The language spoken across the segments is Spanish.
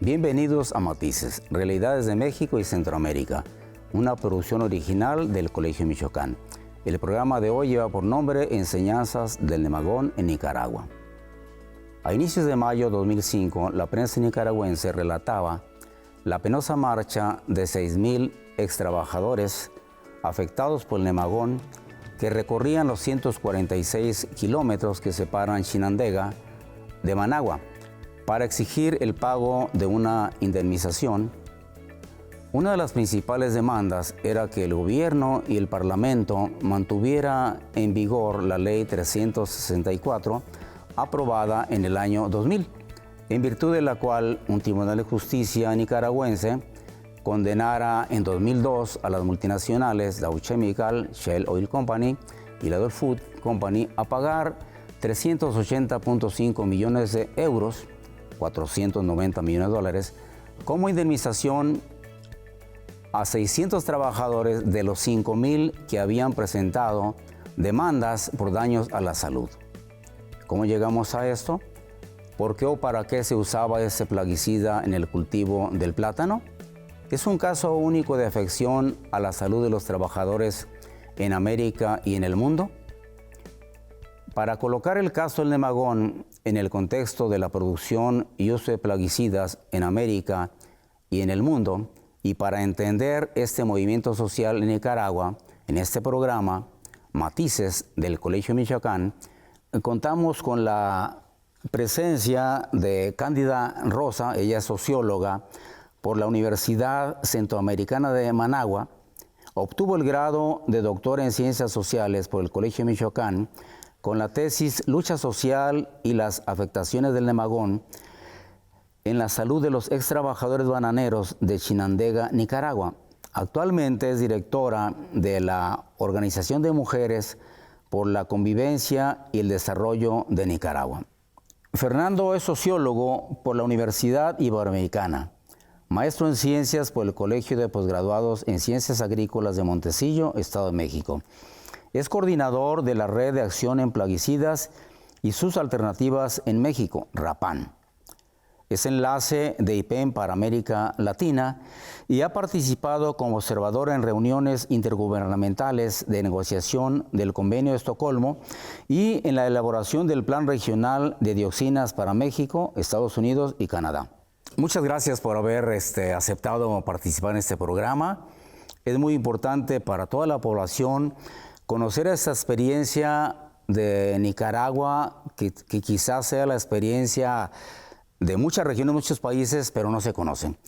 Bienvenidos a Matices, Realidades de México y Centroamérica, una producción original del Colegio Michoacán. El programa de hoy lleva por nombre Enseñanzas del Nemagón en Nicaragua. A inicios de mayo de 2005, la prensa nicaragüense relataba la penosa marcha de 6,000 extrabajadores afectados por el Nemagón que recorrían los 146 kilómetros que separan Chinandega de Managua para exigir el pago de una indemnización. Una de las principales demandas era que el gobierno y el parlamento mantuviera en vigor la ley 364 aprobada en el año 2000, en virtud de la cual un tribunal de justicia nicaragüense condenara en 2002 a las multinacionales Dow Chemical, Shell Oil Company y la Dole Food Company a pagar 380.5 millones de euros, 490 millones de dólares, como indemnización a 600 trabajadores de los 5,000 que habían presentado demandas por daños a la salud. ¿Cómo llegamos a esto? ¿Por qué o para qué se usaba ese plaguicida en el cultivo del plátano? Es un caso único de afección a la salud de los trabajadores en América y en el mundo. Para colocar el caso del Nemagón en el contexto de la producción y uso de plaguicidas en América y en el mundo, y para entender este movimiento social en Nicaragua, en este programa, Matices del Colegio Michoacán, contamos con la presencia de Cándida Rosa. Ella es socióloga por la Universidad Centroamericana de Managua, obtuvo el grado de doctora en Ciencias Sociales por el Colegio Michoacán con la tesis Lucha Social y las afectaciones del Nemagón en la salud de los ex trabajadores bananeros de Chinandega, Nicaragua. Actualmente es directora de la Organización de Mujeres por la Convivencia y el Desarrollo de Nicaragua. Fernando es sociólogo por la Universidad Iberoamericana, maestro en Ciencias por el Colegio de Posgraduados en Ciencias Agrícolas de Montesillo, Estado de México. Es coordinador de la Red de Acción en Plaguicidas y sus Alternativas en México, RAPAN. Es enlace de IPEM para América Latina y ha participado como observador en reuniones intergubernamentales de negociación del Convenio de Estocolmo y en la elaboración del Plan Regional de Dioxinas para México, Estados Unidos y Canadá. Muchas gracias por haber aceptado participar en este programa. Es muy importante para toda la población conocer esta experiencia de Nicaragua, que quizás sea la experiencia de muchas regiones, muchos países, pero no se conocen.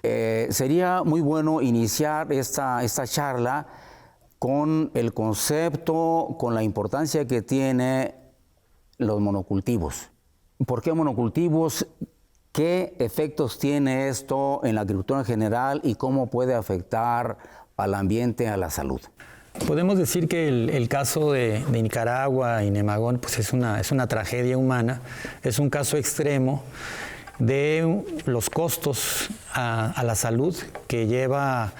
Sería muy bueno iniciar esta charla con el concepto, con la importancia que tiene los monocultivos. ¿Por qué monocultivos? ¿Qué efectos tiene esto en la agricultura en general y cómo puede afectar al ambiente, a la salud? Podemos decir que el caso de Nicaragua y Nemagón pues es una tragedia humana, es un caso extremo de los costos a la salud que lleva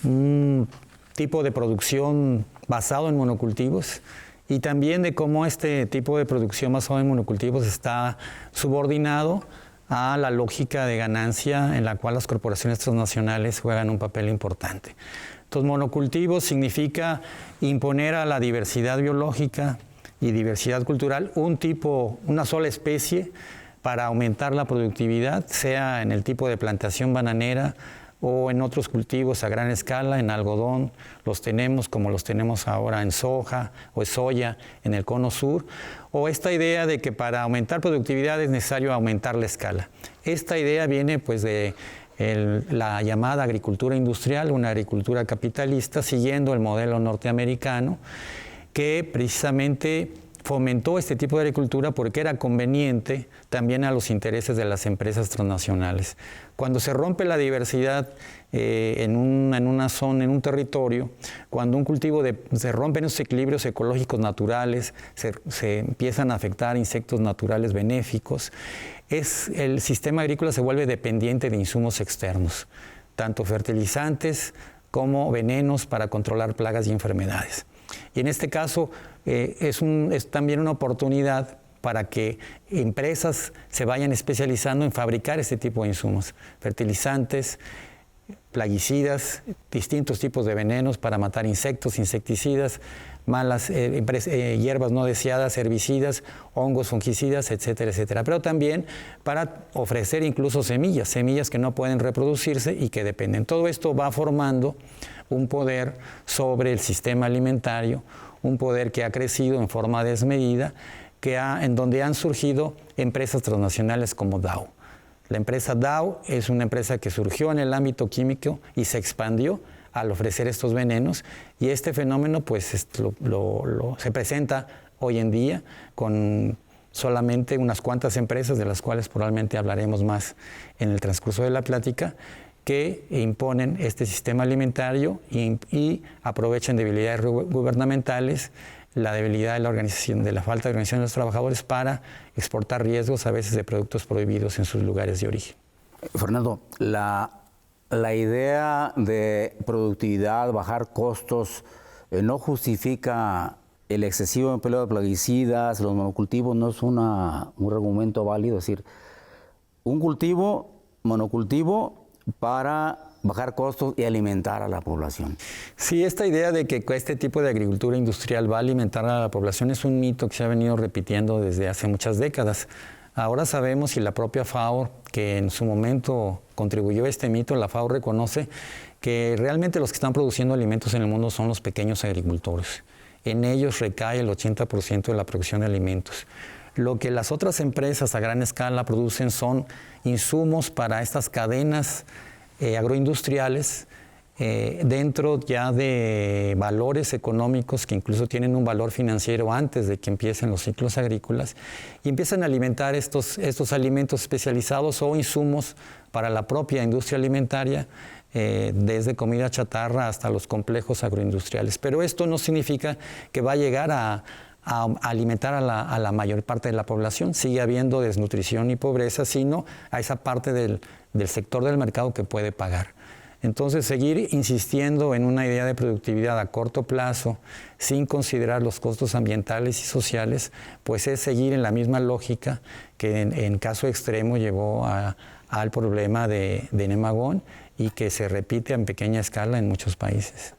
un tipo de producción basado en monocultivos y también de cómo este tipo de producción basado en monocultivos está subordinado a la lógica de ganancia en la cual las corporaciones transnacionales juegan un papel importante. Entonces, monocultivos significa imponer a la diversidad biológica y diversidad cultural una sola especie para aumentar la productividad, sea en el tipo de plantación bananera o en otros cultivos a gran escala, en algodón, los tenemos como los tenemos ahora en soja o soya en el cono sur, o esta idea de que para aumentar productividad es necesario aumentar la escala. Esta idea viene pues de la llamada agricultura industrial, una agricultura capitalista, siguiendo el modelo norteamericano, que precisamente fomentó este tipo de agricultura porque era conveniente también a los intereses de las empresas transnacionales. Cuando se rompe la diversidad en una zona, en un territorio, cuando un cultivo se rompen esos equilibrios ecológicos naturales, se empiezan a afectar insectos naturales benéficos, el sistema agrícola se vuelve dependiente de insumos externos, tanto fertilizantes como venenos para controlar plagas y enfermedades. Y en este caso es también una oportunidad para que empresas se vayan especializando en fabricar este tipo de insumos, fertilizantes, plaguicidas, distintos tipos de venenos para matar insectos, insecticidas, malas hierbas no deseadas, herbicidas, hongos, fungicidas, etcétera, etcétera. Pero también para ofrecer incluso semillas que no pueden reproducirse y que dependen. Todo esto va formando un poder sobre el sistema alimentario, un poder que ha crecido en forma desmedida, en donde han surgido empresas transnacionales como Dow. La empresa Dow es una empresa que surgió en el ámbito químico y se expandió al ofrecer estos venenos, y este fenómeno pues se presenta hoy en día con solamente unas cuantas empresas, de las cuales probablemente hablaremos más en el transcurso de la plática, que imponen este sistema alimentario y aprovechan debilidades gubernamentales, la debilidad de la organización, de la falta de organización de los trabajadores para exportar riesgos a veces de productos prohibidos en sus lugares de origen. Fernando, la idea de productividad, bajar costos, no justifica el excesivo empleo de plaguicidas, los monocultivos, no es un argumento válido. Es decir, un monocultivo para bajar costos y alimentar a la población. Sí, esta idea de que este tipo de agricultura industrial va a alimentar a la población es un mito que se ha venido repitiendo desde hace muchas décadas. Ahora sabemos, y la propia FAO, que en su momento contribuyó a este mito, la FAO reconoce que realmente los que están produciendo alimentos en el mundo son los pequeños agricultores. En ellos recae el 80% de la producción de alimentos. Lo que las otras empresas a gran escala producen son insumos para estas cadenas agroindustriales, dentro ya de valores económicos que incluso tienen un valor financiero antes de que empiecen los ciclos agrícolas, y empiezan a alimentar estos alimentos especializados o insumos para la propia industria alimentaria, desde comida chatarra hasta los complejos agroindustriales. Pero esto no significa que va a llegar a alimentar a la mayor parte de la población. Sigue habiendo desnutrición y pobreza, sino a esa parte del sector del mercado que puede pagar. Entonces, seguir insistiendo en una idea de productividad a corto plazo, sin considerar los costos ambientales y sociales, pues es seguir en la misma lógica que en caso extremo llevó al problema de Nemagón, y que se repite en pequeña escala en muchos países.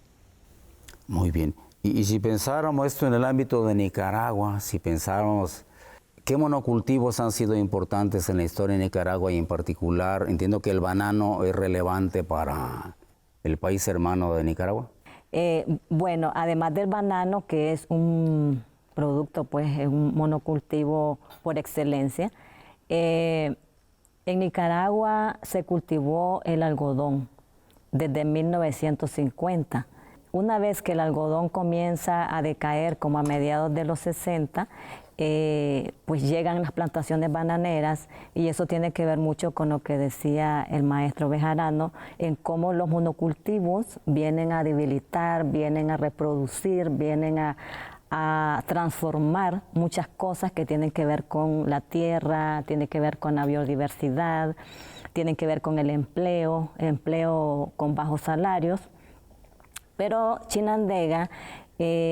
Muy bien. Y si pensáramos esto en el ámbito de Nicaragua, si pensáramos qué monocultivos han sido importantes en la historia de Nicaragua, y en particular entiendo que el banano es relevante para el país hermano de Nicaragua. Bueno, además del banano, que es un producto, pues es un monocultivo por excelencia, en Nicaragua se cultivó el algodón desde 1950. Una vez que el algodón comienza a decaer, como a mediados de los 60, pues llegan las plantaciones bananeras, y eso tiene que ver mucho con lo que decía el maestro Bejarano, en cómo los monocultivos vienen a debilitar, vienen a reproducir, vienen a transformar muchas cosas que tienen que ver con la tierra, tienen que ver con la biodiversidad, tienen que ver con el empleo con bajos salarios. Pero Chinandega,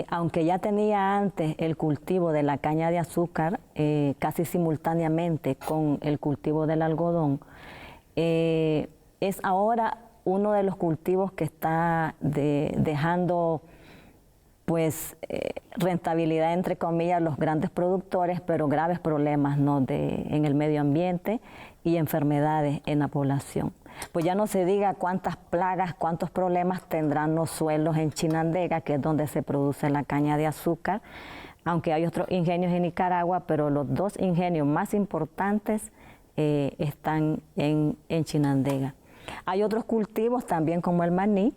aunque ya tenía antes el cultivo de la caña de azúcar, casi simultáneamente con el cultivo del algodón, es ahora uno de los cultivos que está dejando pues rentabilidad, entre comillas, los grandes productores, pero graves problemas, ¿no?, en el medio ambiente y enfermedades en la población. Pues ya no se diga cuántas plagas, cuántos problemas tendrán los suelos en Chinandega, que es donde se produce la caña de azúcar, aunque hay otros ingenios en Nicaragua, pero los dos ingenios más importantes están en Chinandega. Hay otros cultivos también, como el maní,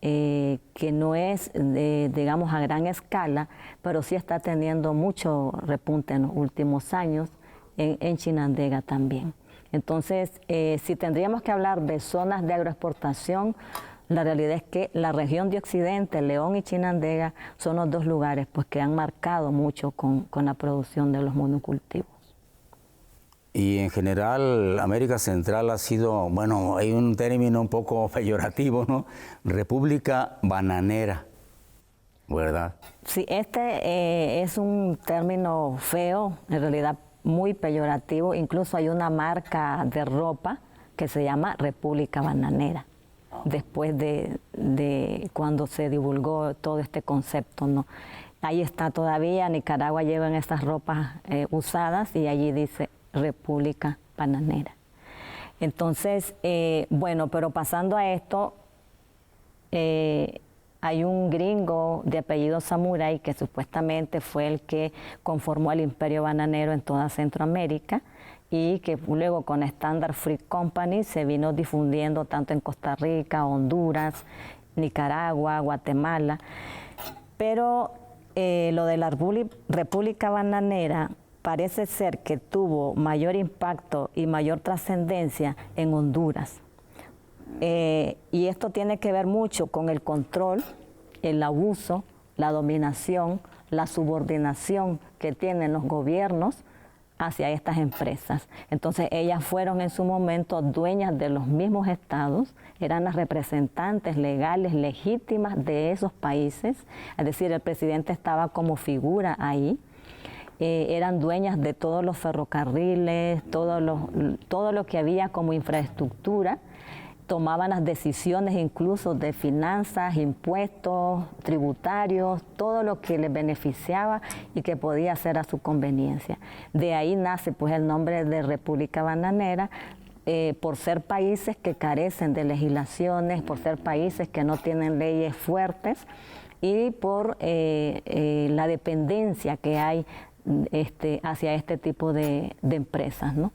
que no es, digamos, a gran escala, pero sí está teniendo mucho repunte en los últimos años en Chinandega también. Entonces, si tendríamos que hablar de zonas de agroexportación, la realidad es que la región de Occidente, León y Chinandega, son los dos lugares pues, que han marcado mucho con la producción de los monocultivos. Y en general, América Central ha sido, bueno, hay un término un poco peyorativo, ¿no? República bananera. ¿verdad? Sí, es un término feo, en realidad muy peyorativo. Incluso hay una marca de ropa que se llama República Bananera, después de cuando se divulgó todo este concepto, ¿no? Ahí está todavía, Nicaragua llevan estas ropas usadas y allí dice República Bananera. Entonces, bueno, pero pasando a esto, hay un gringo de apellido Samurai que supuestamente fue el que conformó el imperio bananero en toda Centroamérica y que luego con Standard Fruit Company se vino difundiendo tanto en Costa Rica, Honduras, Nicaragua, Guatemala. Pero lo de la República Bananera parece ser que tuvo mayor impacto y mayor trascendencia en Honduras. Y esto tiene que ver mucho con el control, el abuso, la dominación, la subordinación que tienen los gobiernos hacia estas empresas. Entonces ellas fueron en su momento dueñas de los mismos estados, eran las representantes legales, legítimas de esos países, es decir, el presidente estaba como figura ahí. Eran dueñas de todos los ferrocarriles, todo lo que había como infraestructura, tomaban las decisiones incluso de finanzas, impuestos, tributarios, todo lo que les beneficiaba y que podía ser a su conveniencia. De ahí nace pues el nombre de República Bananera, por ser países que carecen de legislaciones, por ser países que no tienen leyes fuertes y por la dependencia que hay hacia este tipo de empresas, ¿no?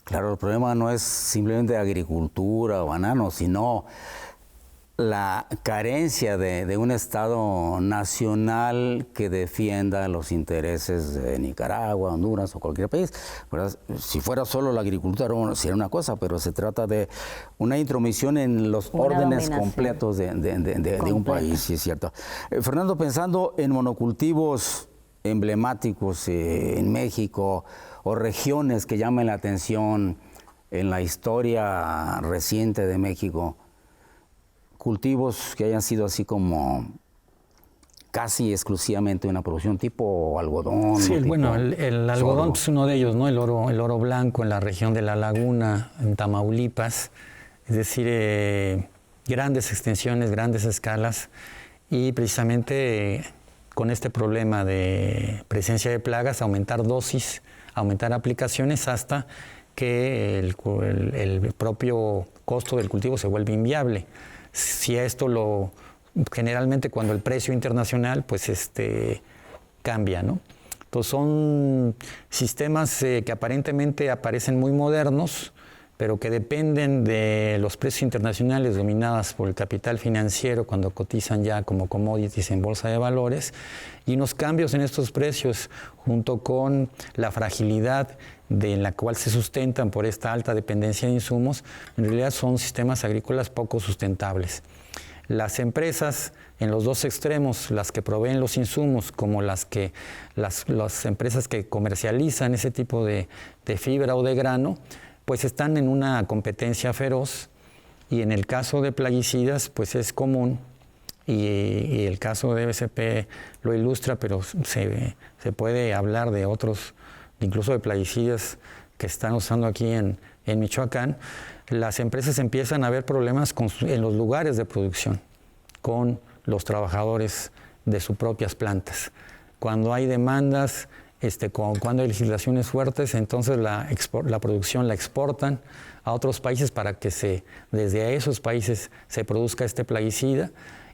Claro, el problema no es simplemente agricultura o bananos, sino la carencia de un Estado nacional que defienda los intereses de Nicaragua, Honduras o cualquier país, ¿verdad? Si fuera solo la agricultura sería una cosa, pero se trata de una intromisión en los órdenes completos de un país, sí es cierto. Fernando, pensando en monocultivos emblemáticos en México o regiones que llamen la atención en la historia reciente de México, cultivos que hayan sido así como casi exclusivamente una producción tipo algodón. Sí, tipo bueno, el algodón es uno de ellos, ¿no? El oro blanco en la región de La Laguna, en Tamaulipas, es decir, grandes extensiones, grandes escalas, y precisamente con este problema de presencia de plagas, aumentar dosis, aumentar aplicaciones hasta que el propio costo del cultivo se vuelve inviable. Si a esto generalmente cuando el precio internacional pues cambia, ¿no? Entonces son sistemas que aparentemente aparecen muy modernos, pero que dependen de los precios internacionales dominadas por el capital financiero cuando cotizan ya como commodities en bolsa de valores, y unos cambios en estos precios junto con la fragilidad en la cual se sustentan por esta alta dependencia de insumos, en realidad son sistemas agrícolas poco sustentables. Las empresas en los dos extremos, las que proveen los insumos como las empresas que comercializan ese tipo de fibra o de grano, pues están en una competencia feroz, y en el caso de plaguicidas pues es común, y el caso de BCP lo ilustra, pero se puede hablar de otros, incluso de plaguicidas que están usando aquí en Michoacán. Las empresas empiezan a ver problemas en los lugares de producción, con los trabajadores de sus propias plantas. Cuando hay demandas, cuando hay legislaciones fuertes, entonces la producción la exportan a otros países para que desde esos países se produzca este plaguicida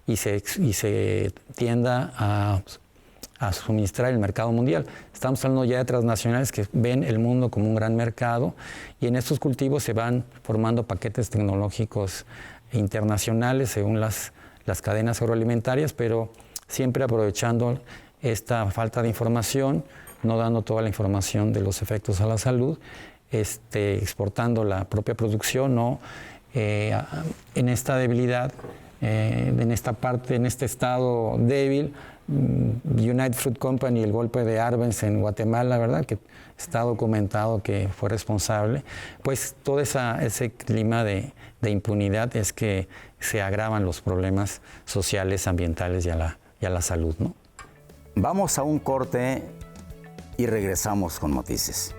y se tienda a suministrar el mercado mundial. Estamos hablando ya de transnacionales que ven el mundo como un gran mercado, y en estos cultivos se van formando paquetes tecnológicos internacionales según las cadenas agroalimentarias, pero siempre aprovechando esta falta de información, no dando toda la información de los efectos a la salud, exportando la propia producción, ¿no? En esta debilidad, en esta parte, en este estado débil, United Fruit Company, el golpe de Arbenz en Guatemala, ¿verdad?, que está documentado que fue responsable, pues todo ese clima de impunidad es que se agravan los problemas sociales, ambientales y y a la salud, ¿no? Vamos a un corte y regresamos con noticias.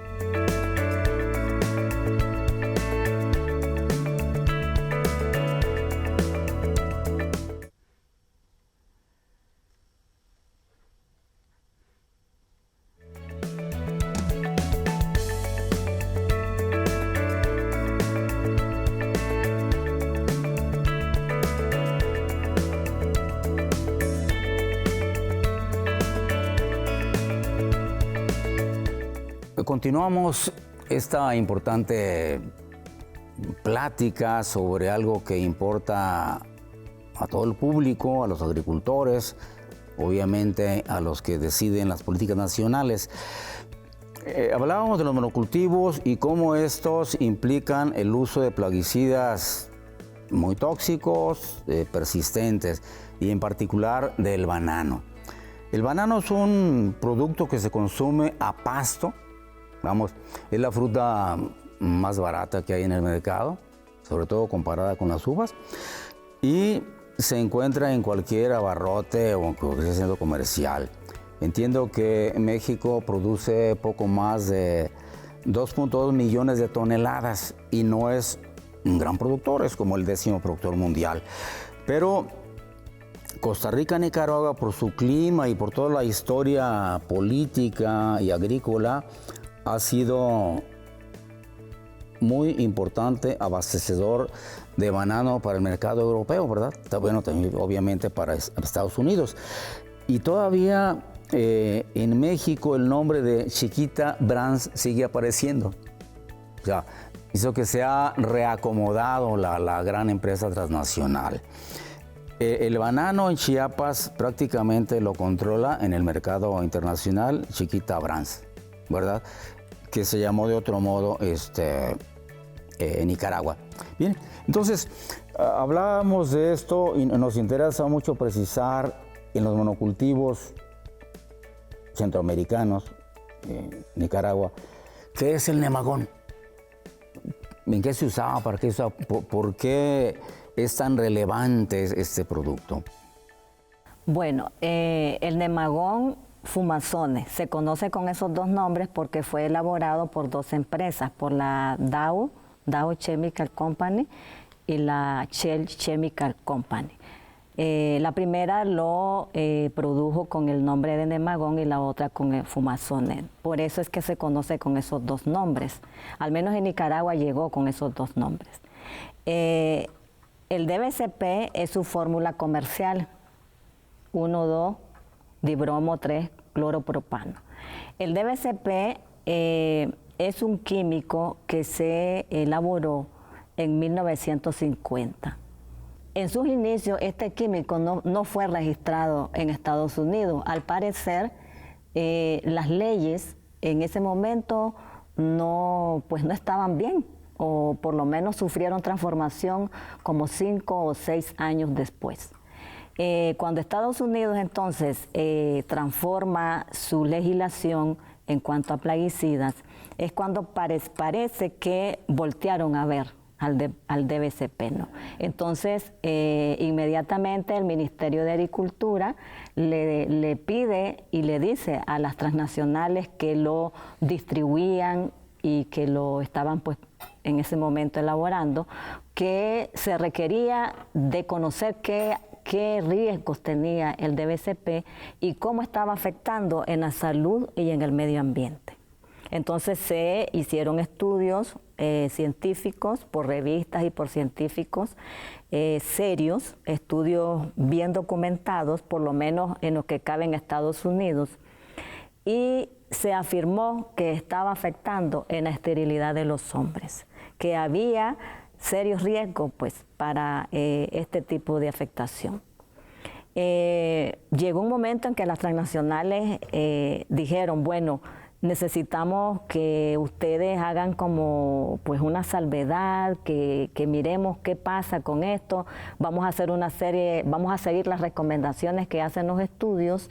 Continuamos esta importante plática sobre algo que importa a todo el público, a los agricultores, obviamente a los que deciden las políticas nacionales. Hablábamos de los monocultivos y cómo estos implican el uso de plaguicidas muy tóxicos, persistentes, y en particular del banano. El banano es un producto que se consume a pasto. Vamos, es la fruta más barata que hay en el mercado, sobre todo comparada con las uvas, y se encuentra en cualquier abarrote o en cualquier centro comercial. Entiendo que México produce poco más de 2.2 millones de toneladas y no es un gran productor, es como el 10º productor mundial. Pero Costa Rica, Nicaragua, por su clima y por toda la historia política y agrícola, ha sido muy importante abastecedor de banano para el mercado europeo, ¿verdad? Bueno, también obviamente para Estados Unidos. Y todavía en México el nombre de Chiquita Brands sigue apareciendo. O sea, hizo que se ha reacomodado la gran empresa transnacional. El banano en Chiapas prácticamente lo controla en el mercado internacional Chiquita Brands, ¿verdad? Que se llamó de otro modo Nicaragua. Bien, entonces hablábamos de esto y nos interesa mucho precisar en los monocultivos centroamericanos, Nicaragua, ¿qué es el nemagón? ¿En qué se usaba? ¿Para qué se usaba? ¿Por qué es tan relevante este producto? Bueno, el nemagón fumazone se conoce con esos dos nombres porque fue elaborado por dos empresas, por la Dow Chemical Company y la Shell Chemical Company. La primera lo produjo con el nombre de nemagón y la otra con el fumazone. Por eso es que se conoce con esos dos nombres. Al menos en Nicaragua llegó con esos dos nombres. El DBCP es su fórmula comercial, 1,2-dibromo-3-cloropropano. El DBCP es un químico que se elaboró en 1950. En sus inicios, este químico no fue registrado en Estados Unidos. Al parecer, las leyes en ese momento no estaban bien, o por lo menos sufrieron transformación como 5 o 6 años después. Cuando Estados Unidos entonces transforma su legislación en cuanto a plaguicidas, es cuando parece que voltearon a ver al DBCP, ¿no? Entonces, inmediatamente el Ministerio de Agricultura le pide y le dice a las transnacionales que lo distribuían y que lo estaban pues en ese momento elaborando, que se requería de conocer qué riesgos tenía el DBCP y cómo estaba afectando en la salud y en el medio ambiente. Entonces se hicieron estudios científicos por revistas y por científicos serios, estudios bien documentados, por lo menos en lo que cabe en Estados Unidos, y se afirmó que estaba afectando en la esterilidad de los hombres, que había serios riesgos pues, para este tipo de afectación. Llegó un momento en que las transnacionales dijeron, bueno, necesitamos que ustedes hagan como pues una salvedad, que miremos qué pasa con esto, vamos a hacer una serie, vamos a seguir las recomendaciones que hacen los estudios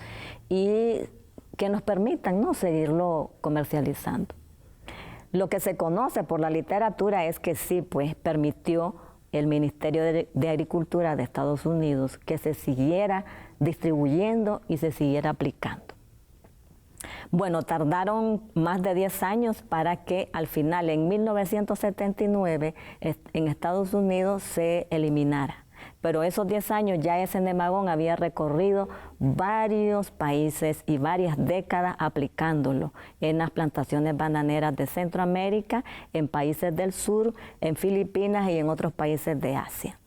y que nos permitan, ¿no?, seguirlo comercializando. Lo que se conoce por la literatura es que sí, pues permitió el Ministerio de Agricultura de Estados Unidos que se siguiera distribuyendo y se siguiera aplicando. Bueno, tardaron más de 10 años para que al final, en 1979, en Estados Unidos se eliminara. Pero esos 10 años ya ese nemagón había recorrido varios países y varias décadas aplicándolo en las plantaciones bananeras de Centroamérica, en países del sur, en Filipinas y en otros países de Asia.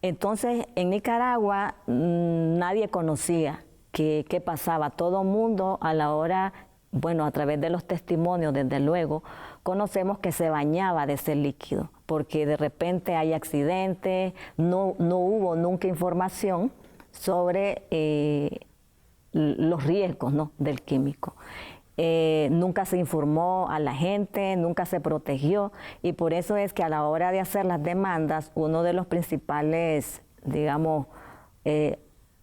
Entonces, en Nicaragua nadie conocía qué pasaba. Todo mundo a la hora, bueno, a través de los testimonios, desde luego, conocemos que se bañaba de ese líquido, porque de repente hay accidentes, no hubo nunca información sobre los riesgos, ¿no?, del químico. Nunca se informó a la gente, nunca se protegió, y por eso es que a la hora de hacer las demandas, uno de los principales, digamos,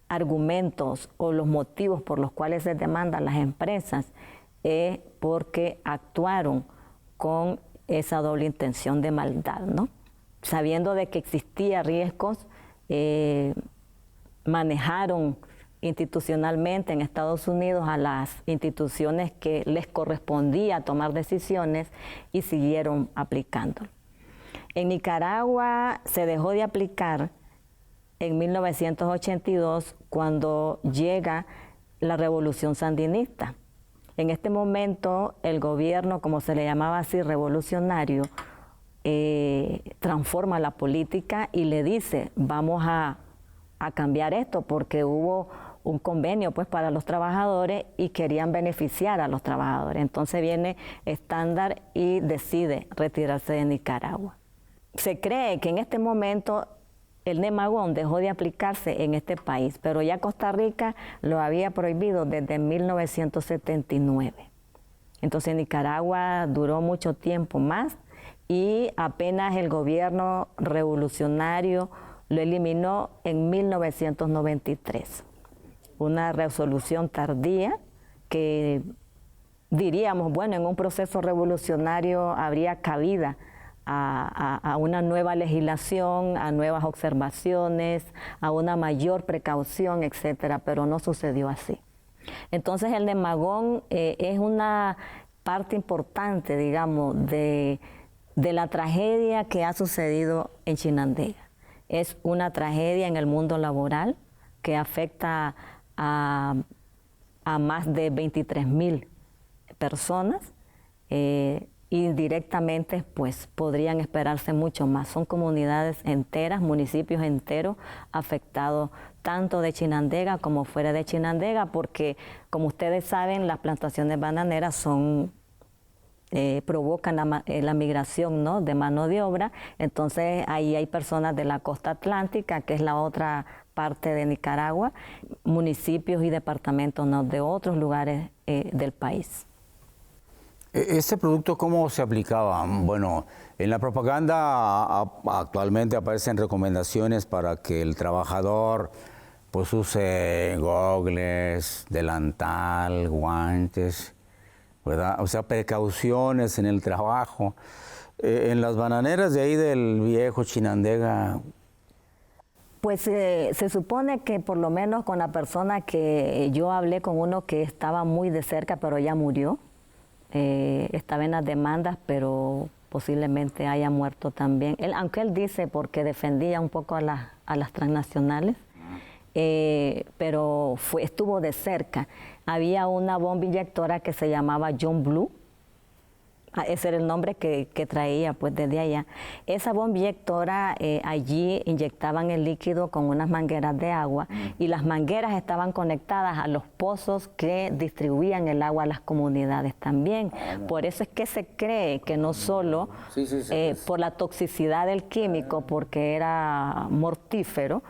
argumentos o los motivos por los cuales se demandan las empresas es porque actuaron con esa doble intención de maldad, ¿no? Sabiendo de que existía riesgos, manejaron institucionalmente en Estados Unidos a las instituciones que les correspondía tomar decisiones y siguieron aplicándolo. En Nicaragua se dejó de aplicar en 1982 cuando llega la revolución sandinista. En este momento el gobierno, como se le llamaba así, revolucionario, transforma la política y le dice, vamos a cambiar esto porque hubo un convenio pues para los trabajadores y querían beneficiar a los trabajadores. Entonces viene Estándar y decide retirarse de Nicaragua. Se cree que en este momento el nemagón dejó de aplicarse en este país, pero ya Costa Rica lo había prohibido desde 1979. Entonces Nicaragua duró mucho tiempo más y apenas el gobierno revolucionario lo eliminó en 1993. Una resolución tardía que diríamos, bueno, en un proceso revolucionario habría cabida a una nueva legislación, a nuevas observaciones, a una mayor precaución, etcétera, pero no sucedió así. Entonces el nemagón es una parte importante, digamos, de la tragedia que ha sucedido en Chinandega. Es una tragedia en el mundo laboral que afecta a más de 23,000 personas. Indirectamente, pues podrían esperarse mucho más. Son comunidades enteras, municipios enteros afectados tanto de Chinandega como fuera de Chinandega, porque como ustedes saben, las plantaciones bananeras provocan la migración, ¿no?, de mano de obra. Entonces ahí hay personas de la costa atlántica, que es la otra parte de Nicaragua, municipios y departamentos, ¿no?, de otros lugares del país. ¿Este producto cómo se aplicaba? Bueno, en la propaganda actualmente aparecen recomendaciones para que el trabajador pues use gogles, delantal, guantes, ¿verdad? O sea, precauciones en el trabajo. En las bananeras de ahí del viejo Chinandega. Pues se supone que por lo menos con la persona que yo hablé con uno que estaba muy de cerca, pero ya murió. Estaba en las demandas, pero posiblemente haya muerto también. Aunque él dice porque defendía un poco a las transnacionales, pero estuvo de cerca. Había una bomba inyectora que se llamaba John Blue. Ese era el nombre que traía pues desde allá. Esa bomba inyectora, allí inyectaban el líquido con unas mangueras de agua y las mangueras estaban conectadas a los pozos que distribuían el agua a las comunidades también. Por eso es que se cree que no solo por la toxicidad del químico, porque era mortífero,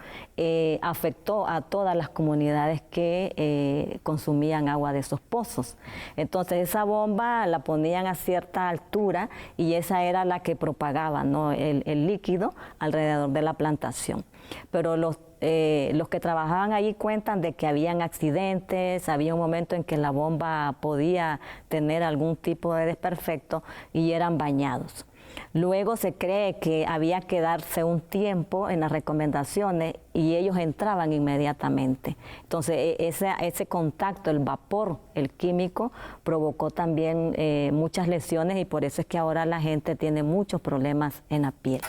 afectó a todas las comunidades que consumían agua de esos pozos. Entonces esa bomba la ponían a cierta altura y esa era la que propagaba, ¿no?, el líquido alrededor de la plantación. Pero los que trabajaban allí cuentan de que habían accidentes, había un momento en que la bomba podía tener algún tipo de desperfecto y eran bañados. Luego se cree que había que darse un tiempo en las recomendaciones y ellos entraban inmediatamente. Entonces ese contacto, el vapor, el químico, provocó también muchas lesiones y por eso es que ahora la gente tiene muchos problemas en la piel.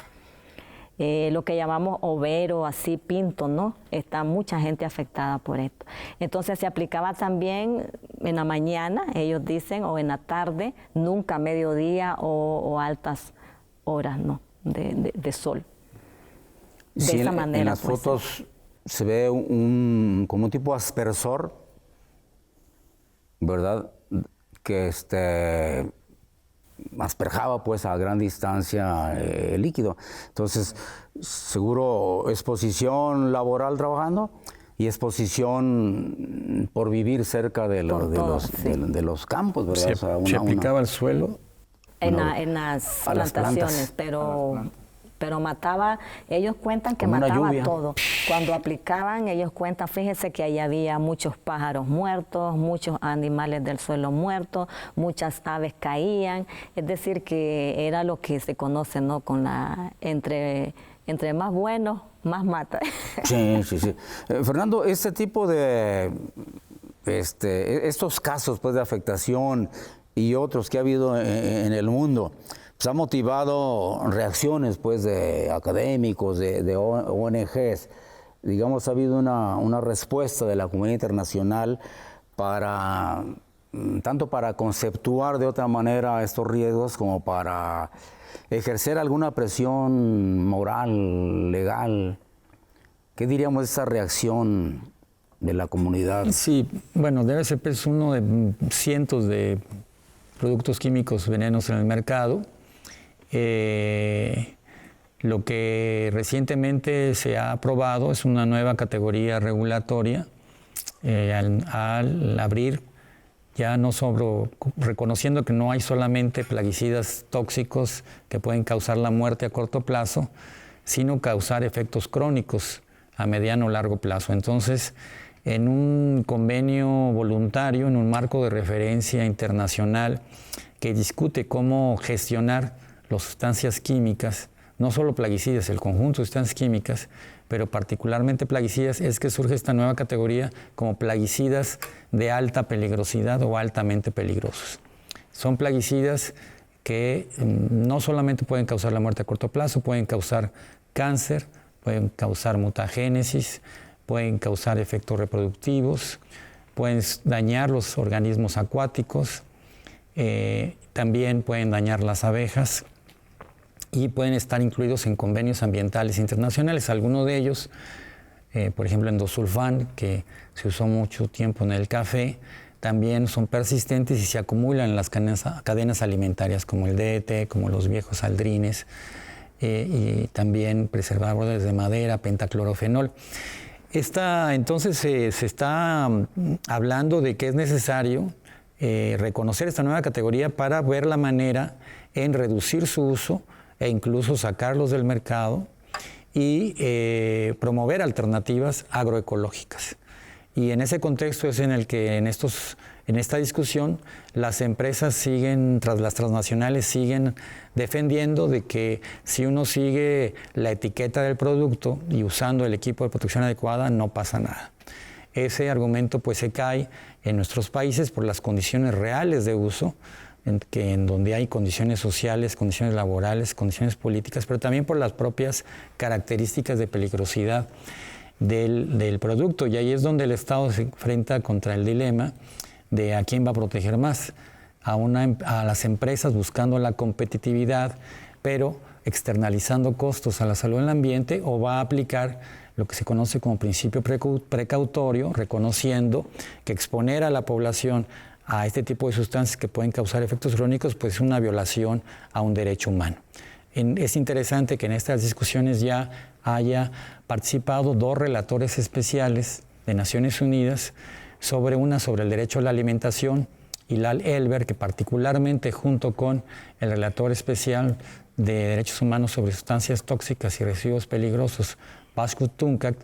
Lo que llamamos overo, así pinto, ¿no? Está mucha gente afectada por esto. Entonces se aplicaba también en la mañana, ellos dicen, o en la tarde, nunca a mediodía o altas horas, ¿no? de sol. De sí, esa manera. En las pues, fotos se ve como un tipo aspersor, ¿verdad? Que asperjaba pues a gran distancia el líquido. Entonces, seguro exposición laboral trabajando y exposición por vivir cerca de los campos, ¿verdad? Se aplicaba al suelo. En las plantaciones, pero mataba, ellos cuentan que mataba todo. Cuando aplicaban, ellos cuentan, fíjense que ahí había muchos pájaros muertos, muchos animales del suelo muertos, muchas aves caían, es decir, que era lo que se conoce, ¿no? Con entre más buenos, más mata. Sí. Fernando, este tipo de, estos casos pues, de afectación y otros que ha habido en el mundo, pues ha motivado reacciones pues de académicos, de ONGs. Digamos, ha habido una respuesta de la comunidad internacional tanto para conceptuar de otra manera estos riesgos como para ejercer alguna presión moral, legal. ¿Qué diríamos de esa reacción de la comunidad? Sí, bueno, debe ser pues, uno de cientos de productos químicos venenos en el mercado. Lo que recientemente se ha aprobado es una nueva categoría regulatoria al abrir ya no solo reconociendo que no hay solamente plaguicidas tóxicos que pueden causar la muerte a corto plazo, sino causar efectos crónicos a mediano o largo plazo. Entonces, en un convenio voluntario, en un marco de referencia internacional que discute cómo gestionar las sustancias químicas, no solo plaguicidas, el conjunto de sustancias químicas, pero particularmente plaguicidas, es que surge esta nueva categoría como plaguicidas de alta peligrosidad o altamente peligrosos. Son plaguicidas que no solamente pueden causar la muerte a corto plazo, pueden causar cáncer, pueden causar mutagénesis, pueden causar efectos reproductivos, pueden dañar los organismos acuáticos, también pueden dañar las abejas y pueden estar incluidos en convenios ambientales internacionales. Algunos de ellos, por ejemplo, endosulfán, que se usó mucho tiempo en el café, también son persistentes y se acumulan en las cadenas alimentarias, como el DDT, como los viejos aldrines, y también preservadores de madera, pentaclorofenol. Entonces se está hablando de que es necesario reconocer esta nueva categoría para ver la manera en reducir su uso e incluso sacarlos del mercado y promover alternativas agroecológicas. Y en ese contexto es en el que en esta discusión las empresas las transnacionales siguen defendiendo de que si uno sigue la etiqueta del producto y usando el equipo de protección adecuada no pasa nada. Ese argumento pues se cae en nuestros países por las condiciones reales de uso, en donde hay condiciones sociales, condiciones laborales, condiciones políticas, pero también por las propias características de peligrosidad del producto. Y ahí es donde el Estado se enfrenta contra el dilema de a quién va a proteger más, a las empresas buscando la competitividad, pero externalizando costos a la salud del ambiente, o va a aplicar lo que se conoce como principio precautorio, reconociendo que exponer a la población a este tipo de sustancias que pueden causar efectos crónicos, pues es una violación a un derecho humano. Es interesante que en estas discusiones ya haya participado 2 relatores especiales de Naciones Unidas, una sobre el derecho a la alimentación, Hilal Elber, que particularmente junto con el relator especial de derechos humanos sobre sustancias tóxicas y residuos peligrosos, Bashkut Tunkat,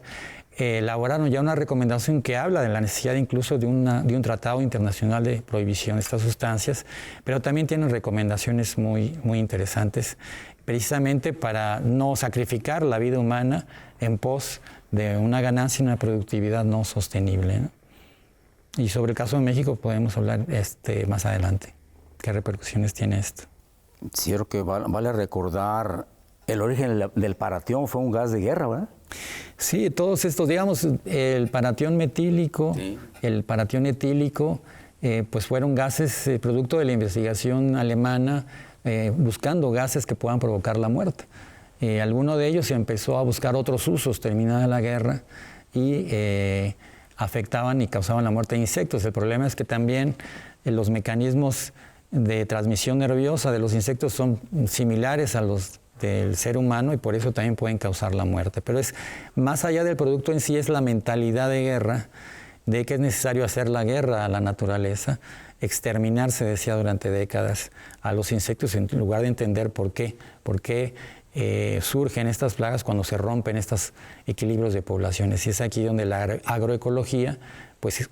elaboraron ya una recomendación que habla de la necesidad incluso de un tratado internacional de prohibición de estas sustancias, pero también tienen recomendaciones muy, muy interesantes, precisamente para no sacrificar la vida humana en pos de una ganancia y una productividad no sostenible, ¿no? Y sobre el caso de México podemos hablar más adelante. ¿Qué repercusiones tiene esto? Sí, creo que vale recordar, el origen del paratión fue un gas de guerra, ¿verdad? Sí, todos estos, digamos, el paratión metílico, sí, el paratión etílico, pues fueron gases producto de la investigación alemana, buscando gases que puedan provocar la muerte. Alguno de ellos se empezó a buscar otros usos terminada la guerra y afectaban y causaban la muerte de insectos. El problema es que también los mecanismos de transmisión nerviosa de los insectos son similares a los del ser humano y por eso también pueden causar la muerte. Pero es más allá del producto en sí, es la mentalidad de guerra, de que es necesario hacer la guerra a la naturaleza, exterminar, se decía durante décadas, a los insectos en lugar de entender por qué surgen estas plagas cuando se rompen estos equilibrios de poblaciones. Y es aquí donde la agroecología pues,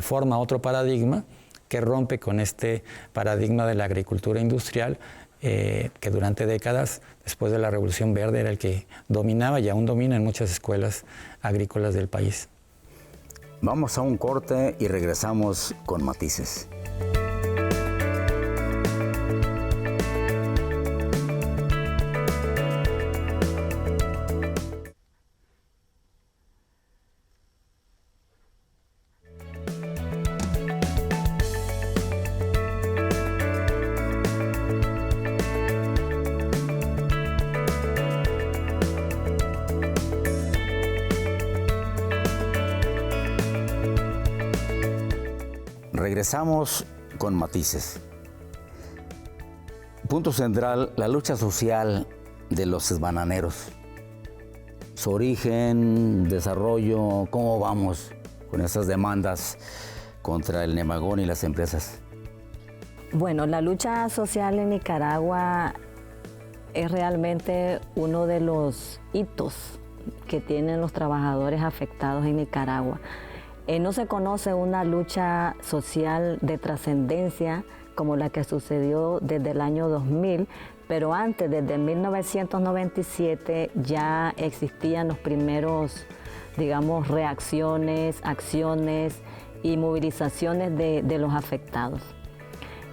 forma otro paradigma que rompe con este paradigma de la agricultura industrial, que durante décadas, después de la Revolución Verde, era el que dominaba y aún domina en muchas escuelas agrícolas del país. Vamos a un corte y regresamos con matices. Regresamos con matices. Punto central, la lucha social de los bananeros. Su origen, desarrollo, ¿cómo vamos con esas demandas contra el Nemagón y las empresas? Bueno, la lucha social en Nicaragua es realmente uno de los hitos que tienen los trabajadores afectados en Nicaragua. No se conoce una lucha social de trascendencia como la que sucedió desde el año 2000, pero antes, desde 1997, ya existían los primeros, digamos, reacciones, acciones y movilizaciones de los afectados.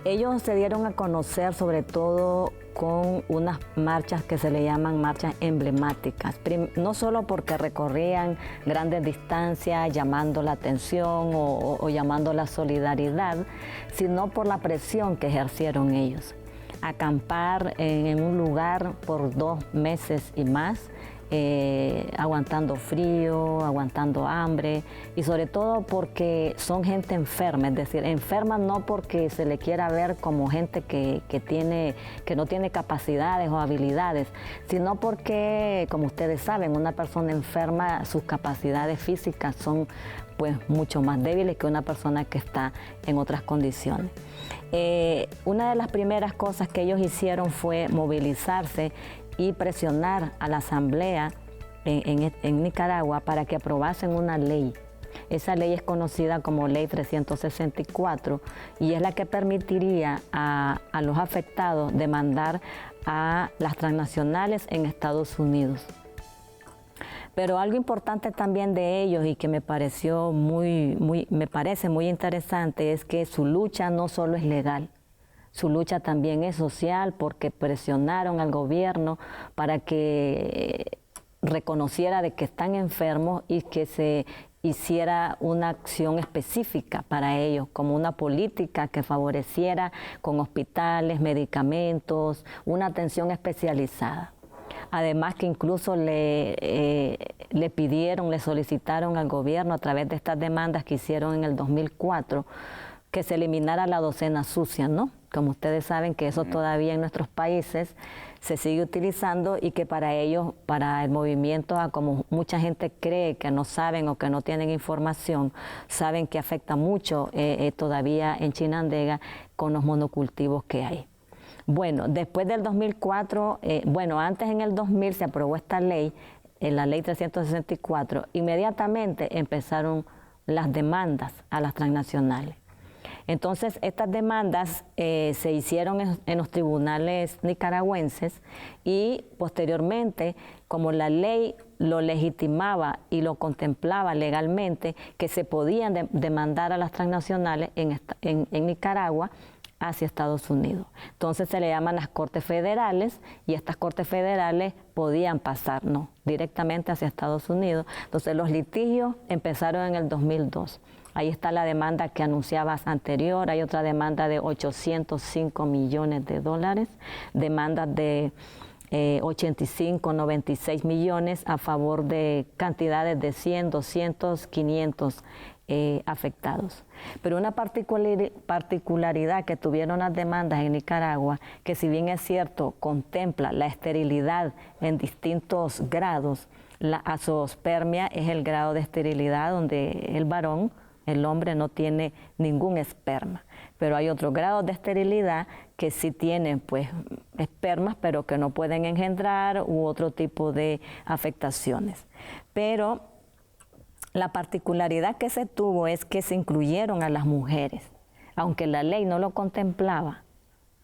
Ellos se dieron a conocer sobre todo con unas marchas que se le llaman marchas emblemáticas, no solo porque recorrían grandes distancias llamando la atención o llamando la solidaridad, sino por la presión que ejercieron ellos. Acampar en un lugar por 2 meses y más, aguantando frío, aguantando hambre y sobre todo porque son gente enferma, es decir, enferma no porque se le quiera ver como gente que no tiene capacidades o habilidades, sino porque, como ustedes saben, una persona enferma, sus capacidades físicas son pues mucho más débiles que una persona que está en otras condiciones. Una de las primeras cosas que ellos hicieron fue movilizarse y presionar a la Asamblea en Nicaragua para que aprobasen una ley. Esa ley es conocida como Ley 364 y es la que permitiría a los afectados demandar a las transnacionales en Estados Unidos. Pero algo importante también de ellos y que me parece muy interesante es que su lucha no solo es legal, su lucha también es social porque presionaron al gobierno para que reconociera de que están enfermos y que se hiciera una acción específica para ellos, como una política que favoreciera con hospitales, medicamentos, una atención especializada. Además que incluso le solicitaron al gobierno a través de estas demandas que hicieron en el 2004 que se eliminara la docena sucia, ¿no? Como ustedes saben que eso todavía en nuestros países se sigue utilizando y que para ellos, para el movimiento, como mucha gente cree que no saben o que no tienen información, saben que afecta mucho todavía en Chinandega con los monocultivos que hay. Bueno, después del 2004, antes en el 2000 se aprobó esta ley en la ley 364, inmediatamente empezaron las demandas a las transnacionales. Entonces, estas demandas se hicieron en los tribunales nicaragüenses y posteriormente, como la ley lo legitimaba y lo contemplaba legalmente, que se podían demandar a las transnacionales en Nicaragua hacia Estados Unidos. Entonces se le llaman las Cortes Federales y estas Cortes Federales podían pasar, directamente hacia Estados Unidos. Entonces los litigios empezaron en el 2002. Ahí está la demanda que anunciabas anterior, hay otra demanda de 805 millones de dólares, demandas de 85, 96 millones a favor de cantidades de 100, 200, 500 afectados. Pero una particularidad que tuvieron las demandas en Nicaragua, que si bien es cierto, contempla la esterilidad en distintos grados, la azoospermia es el grado de esterilidad donde el varón, el hombre, no tiene ningún esperma. Pero hay otros grados de esterilidad que sí tienen pues espermas, pero que no pueden engendrar u otro tipo de afectaciones. Pero la particularidad que se tuvo es que se incluyeron a las mujeres. Aunque la ley no lo contemplaba,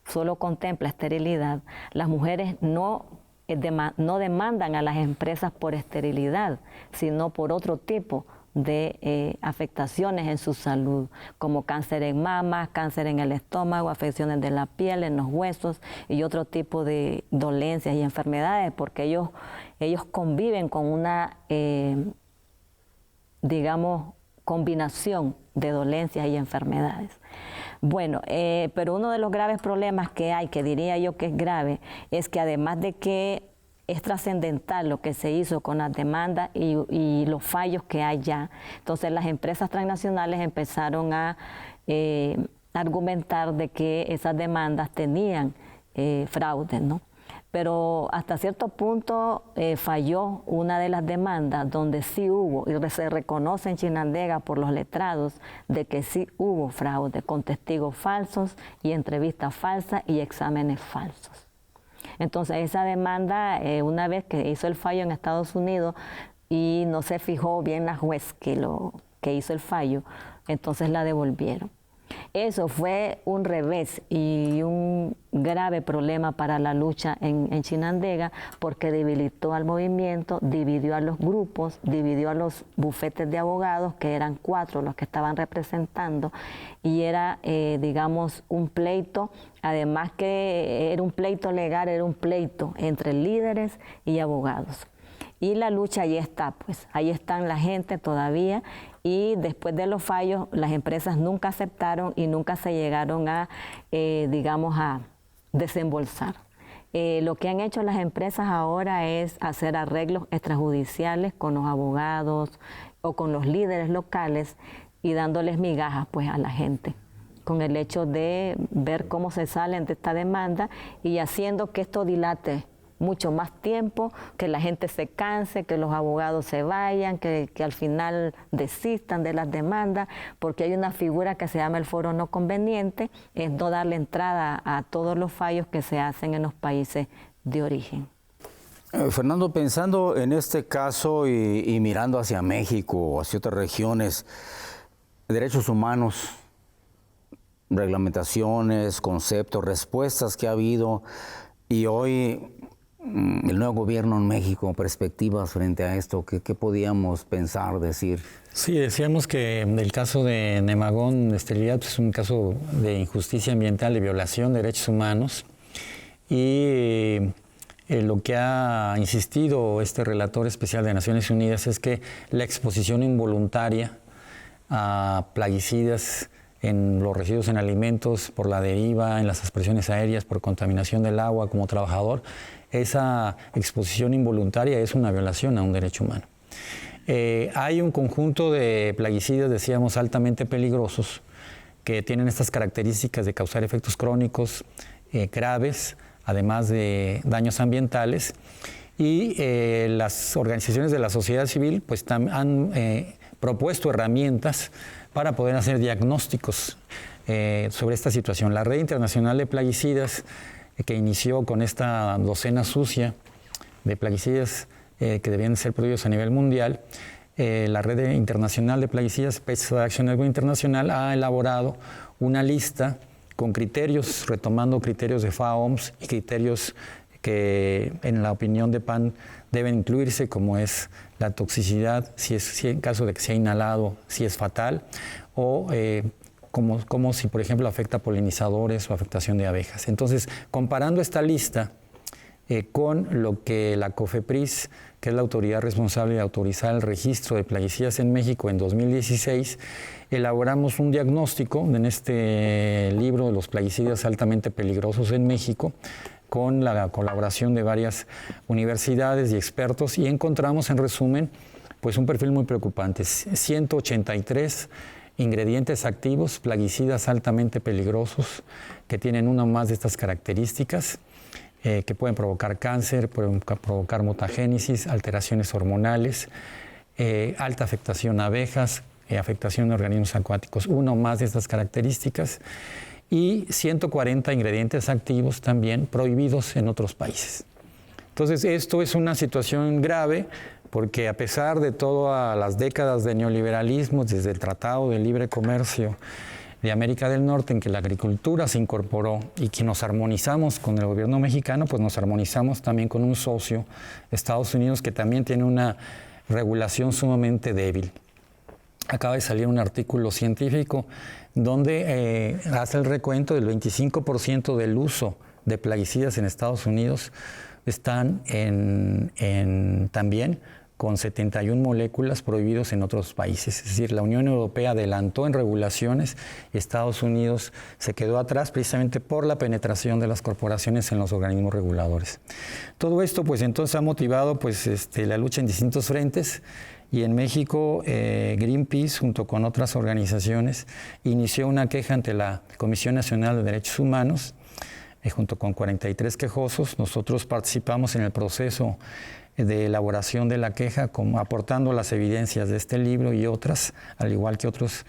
solo contempla esterilidad, las mujeres no demandan a las empresas por esterilidad, sino por otro tipo de afectaciones en su salud, como cáncer en mama, cáncer en el estómago, afecciones de la piel, en los huesos y otro tipo de dolencias y enfermedades, porque ellos conviven con una, digamos, combinación de dolencias y enfermedades. Bueno, pero uno de los graves problemas que hay, que diría yo que es grave, es que además de que es trascendental lo que se hizo con las demandas y los fallos que hay ya. Entonces las empresas transnacionales empezaron a argumentar de que esas demandas tenían fraude, ¿no? Pero hasta cierto punto falló una de las demandas donde sí hubo, y se reconoce en Chinandega por los letrados, de que sí hubo fraude, con testigos falsos y entrevistas falsas y exámenes falsos. Entonces esa demanda, una vez que hizo el fallo en Estados Unidos y no se fijó bien la juez que hizo el fallo, entonces la devolvieron. Eso fue un revés y un grave problema para la lucha en Chinandega, porque debilitó al movimiento, dividió a los grupos, dividió a los bufetes de abogados, que eran 4 los que estaban representando, y era, digamos, un pleito, además que era un pleito legal, era un pleito entre líderes y abogados. Y la lucha ahí está, pues, ahí están la gente todavía, y después de los fallos las empresas nunca aceptaron y nunca se llegaron a, digamos, a desembolsar. Lo que han hecho las empresas ahora es hacer arreglos extrajudiciales con los abogados o con los líderes locales y dándoles migajas pues a la gente, con el hecho de ver cómo se salen de esta demanda y haciendo que esto dilate mucho más tiempo, que la gente se canse, que los abogados se vayan, que al final desistan de las demandas, porque hay una figura que se llama el foro no conveniente, es no darle entrada a todos los fallos que se hacen en los países de origen. Fernando, pensando en este caso y mirando hacia México o hacia otras regiones, derechos humanos, reglamentaciones, conceptos, respuestas que ha habido, y hoy el nuevo gobierno en México, perspectivas frente a esto, ¿qué podíamos pensar, decir? Sí, decíamos que el caso de Nemagón de esterilidad es un caso de injusticia ambiental, de violación de derechos humanos, y lo que ha insistido este relator especial de Naciones Unidas es que la exposición involuntaria a plaguicidas en los residuos en alimentos, por la deriva, en las aspersiones aéreas, por contaminación del agua como trabajador, esa exposición involuntaria es una violación a un derecho humano. Hay un conjunto de plaguicidas, decíamos, altamente peligrosos, que tienen estas características de causar efectos crónicos graves, además de daños ambientales, y las organizaciones de la sociedad civil pues, han propuesto herramientas para poder hacer diagnósticos sobre esta situación. La Red Internacional de Plaguicidas, que inició con esta docena sucia de plaguicidas, que debían ser prohibidos a nivel mundial, la Red Internacional de Plaguicidas, Pesticide Action Network Internacional, ha elaborado una lista con criterios, retomando criterios de FAO-OMS y criterios que en la opinión de PAN deben incluirse, como es la toxicidad, si en caso de que sea inhalado, si es fatal, o como si, por ejemplo, afecta a polinizadores o afectación de abejas. Entonces, comparando esta lista con lo que la COFEPRIS, que es la autoridad responsable de autorizar el registro de plaguicidas en México en 2016, elaboramos un diagnóstico en este libro de los plaguicidas altamente peligrosos en México, con la colaboración de varias universidades y expertos, y encontramos, en resumen, pues un perfil muy preocupante. 183 ingredientes activos, plaguicidas altamente peligrosos, que tienen una o más de estas características, que pueden provocar cáncer, pueden provocar mutagénesis, alteraciones hormonales, alta afectación a abejas, afectación a organismos acuáticos, una o más de estas características, y 140 ingredientes activos también prohibidos en otros países. Entonces, esto es una situación grave, porque a pesar de todas las décadas de neoliberalismo, desde el Tratado de Libre Comercio de América del Norte, en que la agricultura se incorporó y que nos armonizamos con el gobierno mexicano, pues nos armonizamos también con un socio, Estados Unidos, que también tiene una regulación sumamente débil. Acaba de salir un artículo científico donde hace el recuento del 25% del uso de plaguicidas en Estados Unidos están también con 71 moléculas prohibidos en otros países. Es decir, la Unión Europea adelantó en regulaciones y Estados Unidos se quedó atrás precisamente por la penetración de las corporaciones en los organismos reguladores. Todo esto pues entonces ha motivado pues, la lucha en distintos frentes, y en México Greenpeace, junto con otras organizaciones, inició una queja ante la Comisión Nacional de Derechos Humanos, junto con 43 quejosos. Nosotros participamos en el proceso de elaboración de la queja, aportando las evidencias de este libro y otras, al igual que otros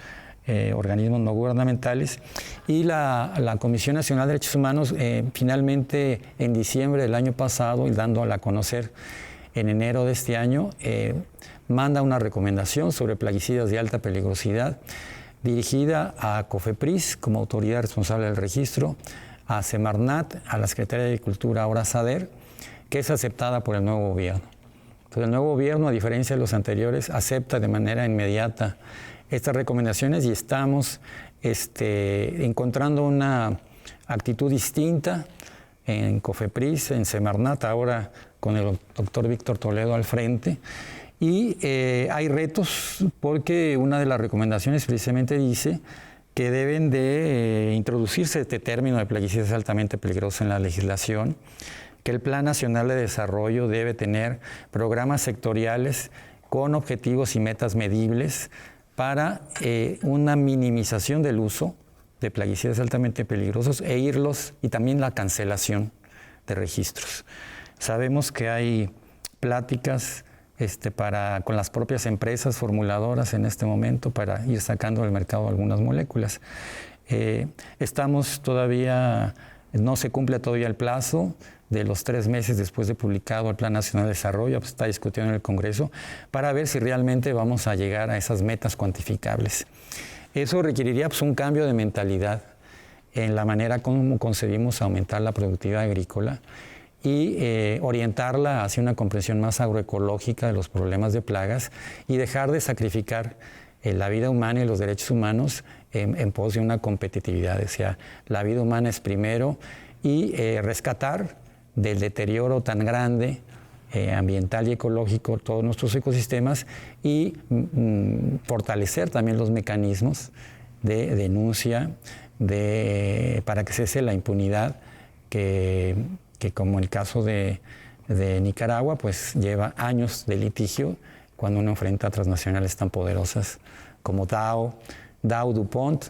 organismos no gubernamentales. Y la Comisión Nacional de Derechos Humanos finalmente en diciembre del año pasado, y dando a conocer en enero de este año, manda una recomendación sobre plaguicidas de alta peligrosidad dirigida a COFEPRIS como autoridad responsable del registro, a Semarnat, a la Secretaría de Agricultura, ahora SADER, que es aceptada por el nuevo gobierno. Entonces, el nuevo gobierno, a diferencia de los anteriores, acepta de manera inmediata estas recomendaciones, y estamos encontrando una actitud distinta en COFEPRIS, en Semarnat, ahora con el doctor Víctor Toledo al frente. Y hay retos, porque una de las recomendaciones precisamente dice que deben de introducirse este término de plaguicidas altamente peligrosos en la legislación, que el Plan Nacional de Desarrollo debe tener programas sectoriales con objetivos y metas medibles para una minimización del uso de plaguicidas altamente peligrosos y también la cancelación de registros. Sabemos que hay pláticas con las propias empresas formuladoras en este momento para ir sacando del mercado algunas moléculas. No se cumple todavía el plazo de los 3 meses después de publicado el Plan Nacional de Desarrollo, pues está discutido en el Congreso, para ver si realmente vamos a llegar a esas metas cuantificables. Eso requeriría pues, un cambio de mentalidad en la manera como concebimos aumentar la productividad agrícola y orientarla hacia una comprensión más agroecológica de los problemas de plagas, y dejar de sacrificar la vida humana y los derechos humanos en pos de una competitividad. O sea, la vida humana es primero, y rescatar del deterioro tan grande ambiental y ecológico todos nuestros ecosistemas, y fortalecer también los mecanismos de denuncia para que cese la impunidad que como el caso de Nicaragua, pues lleva años de litigio cuando uno enfrenta a transnacionales tan poderosas como DuPont,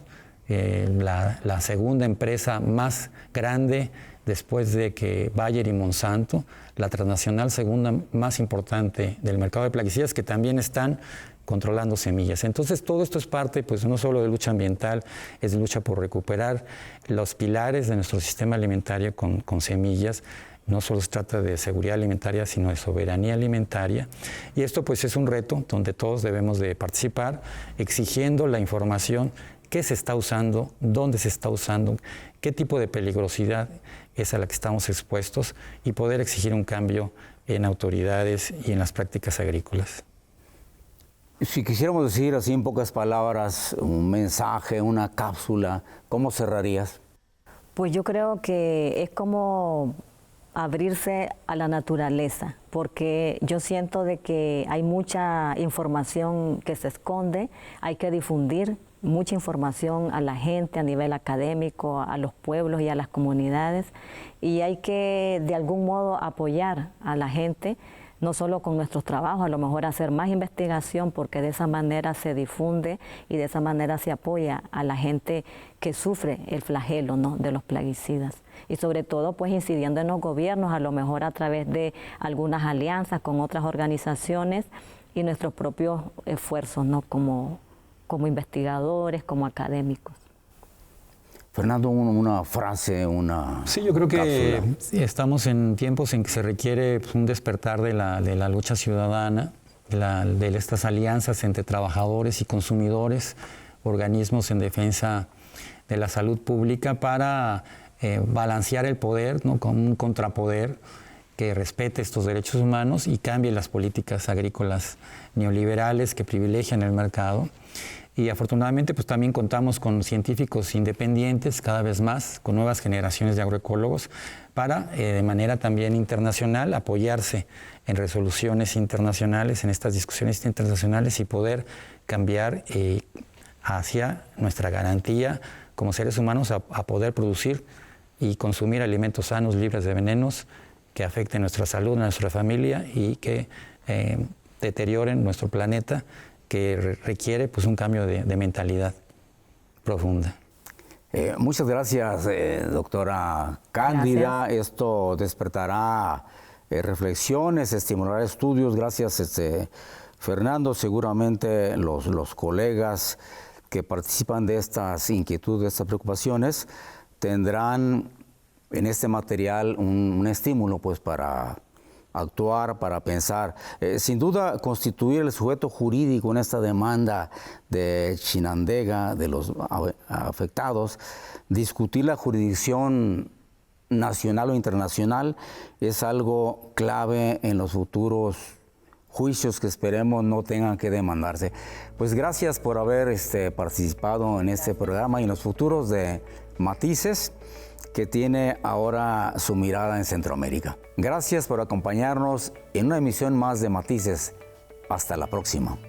la segunda empresa más grande después de que Bayer y Monsanto, la transnacional segunda más importante del mercado de plaguicidas, que también están controlando semillas. Entonces, todo esto es parte, pues, no solo de lucha ambiental, es de lucha por recuperar los pilares de nuestro sistema alimentario con semillas, No solo se trata de seguridad alimentaria, sino de soberanía alimentaria. Y esto pues es un reto donde todos debemos de participar, exigiendo la información, qué se está usando, dónde se está usando, qué tipo de peligrosidad es a la que estamos expuestos y poder exigir un cambio en autoridades y en las prácticas agrícolas. Si quisiéramos decir así en pocas palabras, un mensaje, una cápsula, ¿cómo cerrarías? Pues yo creo que es como abrirse a la naturaleza, porque yo siento de que hay mucha información que se esconde, hay que difundir mucha información a la gente a nivel académico, a los pueblos y a las comunidades, y hay que de algún modo apoyar a la gente, no solo con nuestros trabajos, a lo mejor hacer más investigación, porque de esa manera se difunde y de esa manera se apoya a la gente que sufre el flagelo, ¿no?, de los plaguicidas. Y sobre todo pues incidiendo en los gobiernos, a lo mejor a través de algunas alianzas con otras organizaciones y nuestros propios esfuerzos, ¿no?, como investigadores, como académicos. Fernando, una frase, una Sí, yo creo que cápsula. estamos en tiempos en que se requiere un despertar de la lucha ciudadana, de estas alianzas entre trabajadores y consumidores, organismos en defensa de la salud pública para balancear el poder, ¿no?, con un contrapoder que respete estos derechos humanos y cambie las políticas agrícolas neoliberales que privilegian el mercado. Y afortunadamente pues también contamos con científicos independientes cada vez más, con nuevas generaciones de agroecólogos, para de manera también internacional apoyarse en resoluciones internacionales, en estas discusiones internacionales y poder cambiar hacia nuestra garantía como seres humanos a poder producir y consumir alimentos sanos, libres de venenos, que afecten nuestra salud, nuestra familia y que deterioren nuestro planeta, que requiere pues un cambio de mentalidad profunda. Muchas gracias, doctora Cándida. Gracias. Esto despertará reflexiones, estimulará estudios. Gracias, Fernando. Seguramente los colegas que participan de estas inquietudes, de estas preocupaciones, tendrán en este material un estímulo pues para actuar, para pensar. Sin duda, constituir el sujeto jurídico en esta demanda de Chinandega, de los afectados, discutir la jurisdicción nacional o internacional, es algo clave en los futuros juicios que esperemos no tengan que demandarse. Pues gracias por haber participado en este programa y en los futuros de Matices, que tiene ahora su mirada en Centroamérica. Gracias por acompañarnos en una emisión más de Matices. Hasta la próxima.